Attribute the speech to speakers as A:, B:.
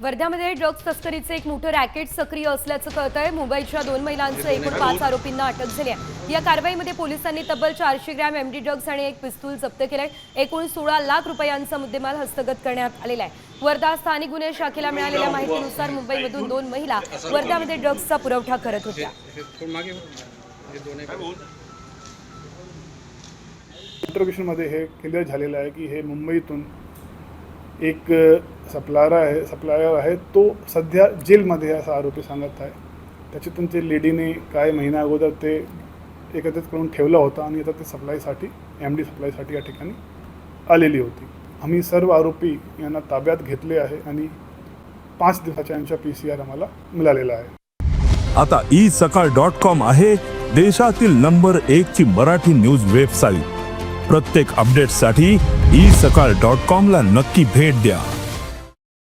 A: वर्ध्यामध्ये ड्रग्ज तस्करीचे एक मोठं रॅकेट सक्रिय असल्याचं कळतंय। मुंबईच्या 2 महिलांसह एकूण 5 आरोपींना अटक झाली आहे। या कारवाईमध्ये पोलिसांनी तब्बल 400 ग्रॅम एमडी ड्रग्ज आणि एक पिस्तूल जप्त केलंय। एकूण 16 लाख रुपयांचा मुद्देमाल हस्तगत करण्यात आलेला आहे। वर्धा स्थानिक गुन्हे शाखेला मिळालेल्या माहितीनुसार मुंबईमधून 2 महिला वर्ध्यामध्ये ड्रग्जचा पुरवठा करत होत्या।
B: इंट्रोगेशनमध्ये हे क्लिअर झालेलं आहे की हे मुंबईतून एक सप्लायर आहे, तो सध्या जेलमध्ये असा आरोपी सांगत आहे। त्याच्यातून ते लेडीने काही महिना अगोदर ते एकत्रित करून ठेवला होता आणि आता ते सप्लायसाठी एमडी सप्लायसाठी या ठिकाणी आलेली होती। आम्ही सर्व आरोपी यांना ताब्यात घेतले आहे आणि 5 दिवसाच्या यांच्या PCR आम्हाला मिळालेला आहे।
C: आता isakal.com आहे देशातील नंबर 1 ची मराठी न्यूज वेबसाईट। प्रत्येक अपडेटसाठी isakal.com ला नक्की भेट द्या।